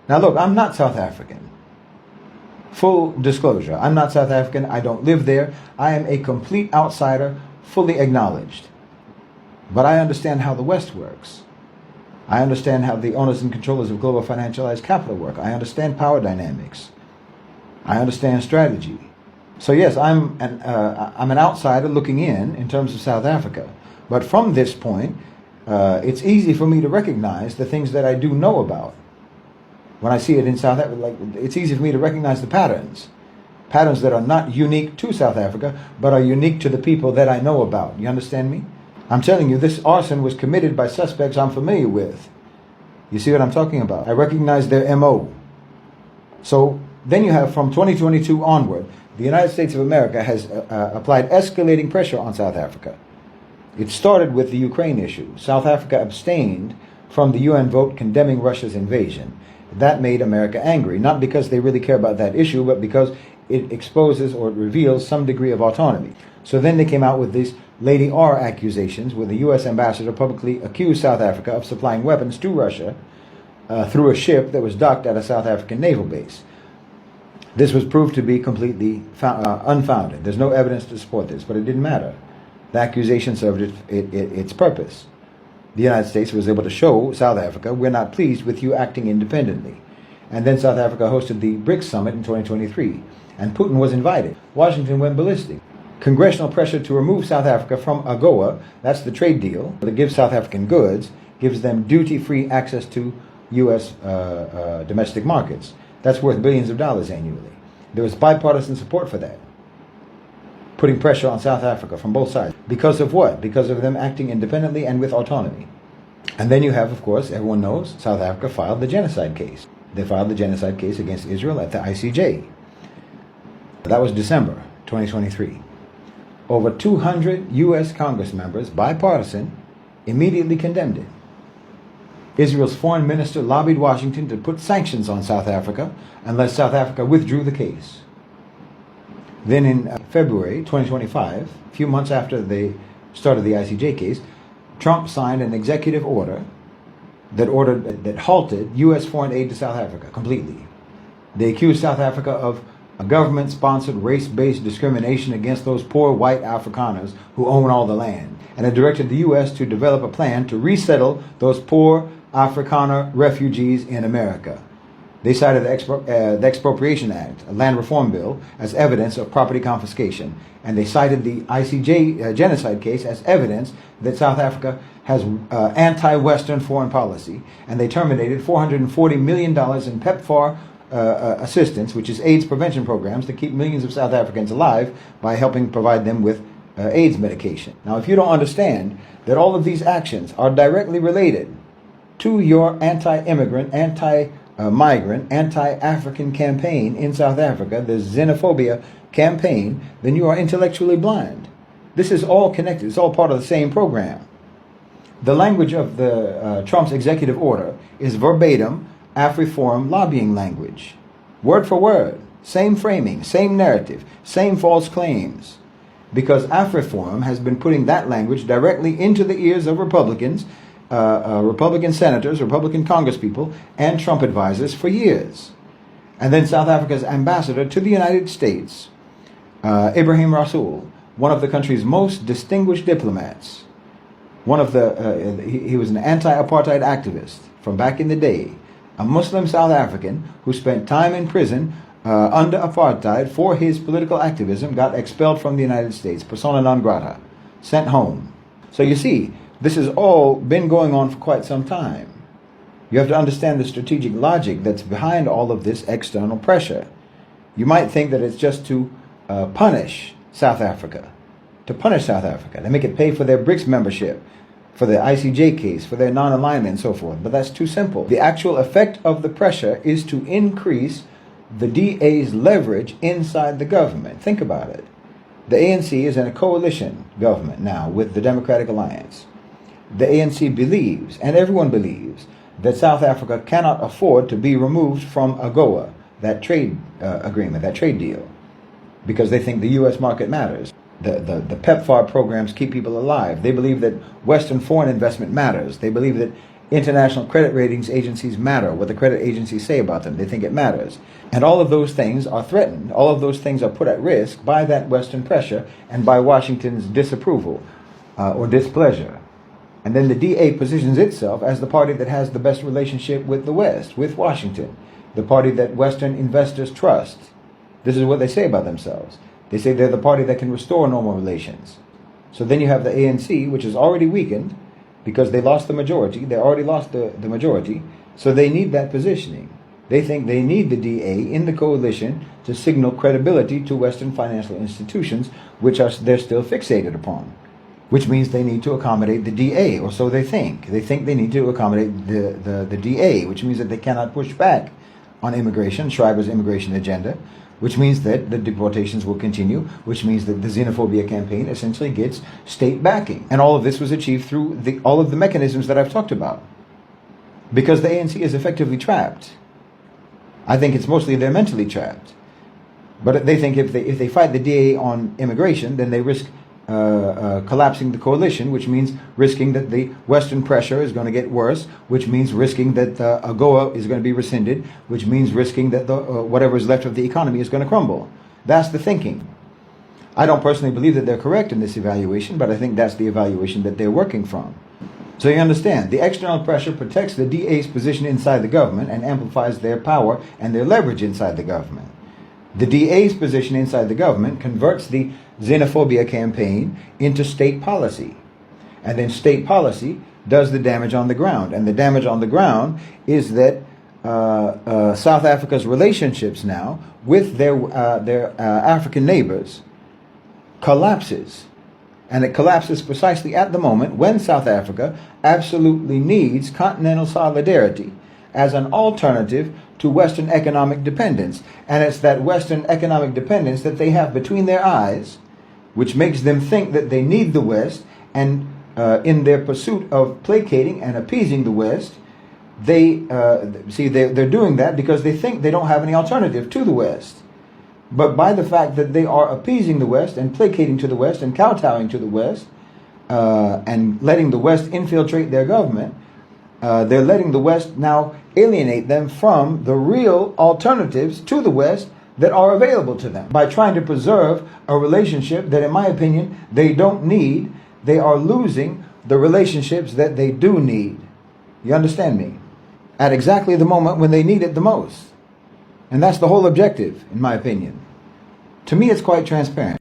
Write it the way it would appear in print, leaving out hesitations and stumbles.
Now look, I'm not South African. Full disclosure, I'm not South African. I don't live there. I am a complete outsider, fully acknowledged. But I understand how the West works. I understand how the owners and controllers of global financialized capital work. I understand power dynamics. I understand strategy. So yes, I'm an outsider looking in terms of South Africa. But from this point, it's easy for me to recognize the things that I do know about. When I see it in South Africa, like, it's easy for me to recognize the patterns. Patterns that are not unique to South Africa, but are unique to the people that I know about. You understand me? I'm telling you, this arson was committed by suspects I'm familiar with. You see what I'm talking about? I recognize their MO. So then you have, from 2022 onward, the United States of America has applied escalating pressure on South Africa. It started with the Ukraine issue. South Africa abstained from the UN vote condemning Russia's invasion. That made America angry, not because they really care about that issue, but because it exposes or it reveals some degree of autonomy. So then they came out with these Lady R accusations, where the U.S. ambassador publicly accused South Africa of supplying weapons to Russia through a ship that was docked at a South African naval base. This was proved to be completely unfounded. There's no evidence to support this, but it didn't matter. The accusation served its purpose. The United States was able to show South Africa, we're not pleased with you acting independently. And then South Africa hosted the BRICS summit in 2023, and Putin was invited. Washington went ballistic. Congressional pressure to remove South Africa from AGOA, that's the trade deal that gives South African goods, gives them duty-free access to U.S. Domestic markets. That's worth billions of dollars annually. There was bipartisan support for that, putting pressure on South Africa from both sides. Because of what? Because of them acting independently and with autonomy. And then you have, of course, everyone knows, South Africa filed the genocide case. They filed the genocide case against Israel at the ICJ. That was December 2023. Over 200 U.S. Congress members, bipartisan, immediately condemned it. Israel's foreign minister lobbied Washington to put sanctions on South Africa unless South Africa withdrew the case. Then in February 2025, a few months after they started the ICJ case, Trump signed an executive order that halted U.S. foreign aid to South Africa completely. They accused South Africa of a government-sponsored race-based discrimination against those poor white Afrikaners who own all the land. And it directed the U.S. to develop a plan to resettle those poor Afrikaner refugees in America. They cited the Expropriation Act, a land reform bill, as evidence of property confiscation. And they cited the ICJ genocide case as evidence that South Africa has anti-Western foreign policy. And they terminated $440 million in PEPFAR assistance, which is AIDS prevention programs, to keep millions of South Africans alive by helping provide them with AIDS medication. Now, if you don't understand that all of these actions are directly related to your anti-immigrant, anti-migrant, anti-African campaign in South Africa, the Xenophobia campaign, then you are intellectually blind. This is all connected. It's all part of the same program. The language of the Trump's executive order is verbatim AfriForum lobbying language. Word for word. Same framing, same narrative, same false claims. Because AfriForum has been putting that language directly into the ears of Republicans, Republican senators, Republican congresspeople, and Trump advisors for years. And then South Africa's ambassador to the United States, Ibrahim Rasool, one of the country's most distinguished diplomats, he was an anti-apartheid activist from back in the day, a Muslim South African who spent time in prison under apartheid for his political activism, got expelled from the United States, persona non grata, sent home. So you see, this has all been going on for quite some time. You have to understand the strategic logic that's behind all of this external pressure. You might think that it's just to punish South Africa, to make it pay for their BRICS membership, for the ICJ case, for their non-alignment and so forth. But that's too simple. The actual effect of the pressure is to increase the DA's leverage inside the government. Think about it. The ANC is in a coalition government now with the Democratic Alliance. The ANC believes, and everyone believes, that South Africa cannot afford to be removed from AGOA, that trade agreement, that trade deal, because they think the U.S. market matters. The PEPFAR programs keep people alive. They believe that Western foreign investment matters. They believe that International credit ratings agencies matter. What the credit agencies say about them, they think it matters. And all of those things are threatened. All of those things are put at risk by that Western pressure and by Washington's disapproval or displeasure. And then the DA positions itself as the party that has the best relationship with the West, with Washington, the party that Western investors trust. This is what they say about themselves. They say they're the party that can restore normal relations. So then you have the ANC, which is already weakened because they lost the majority. They already lost the majority. So they need that positioning. They think they need the DA in the coalition to signal credibility to Western financial institutions, which they're still fixated upon. Which means they need to accommodate the DA, or so they think. They think they need to accommodate the DA, which means that they cannot push back on immigration, Schreiber's immigration agenda, which means that the deportations will continue, which means that the Xenophobia campaign essentially gets state backing. And all of this was achieved through all of the mechanisms that I've talked about. Because the ANC is effectively trapped. I think it's mostly they're mentally trapped. But they think if they fight the DA on immigration, then they risk collapsing the coalition, which means risking that the Western pressure is going to get worse, which means risking that AGOA is going to be rescinded, which means risking that whatever is left of the economy is going to crumble. That's the thinking. I don't personally believe that they're correct in this evaluation, but I think that's the evaluation that they're working from. So you understand, the external pressure protects the DA's position inside the government and amplifies their power and their leverage inside the government. The DA's position inside the government converts the Xenophobia campaign into state policy. And then state policy does the damage on the ground. And the damage on the ground is that South Africa's relationships now with their African neighbors collapses. And it collapses precisely at the moment when South Africa absolutely needs continental solidarity as an alternative to Western economic dependence. And it's that Western economic dependence that they have between their eyes, which makes them think that they need the West, and in their pursuit of placating and appeasing the West, they're doing that because they think they don't have any alternative to the West. But by the fact that they are appeasing the West and placating to the West and kowtowing to the West and letting the West infiltrate their government, they're letting the West now alienate them from the real alternatives to the West that are available to them. By trying to preserve a relationship that, in my opinion, they don't need, they are losing the relationships that they do need. You understand me? At exactly the moment when they need it the most. And that's the whole objective, in my opinion. To me, it's quite transparent.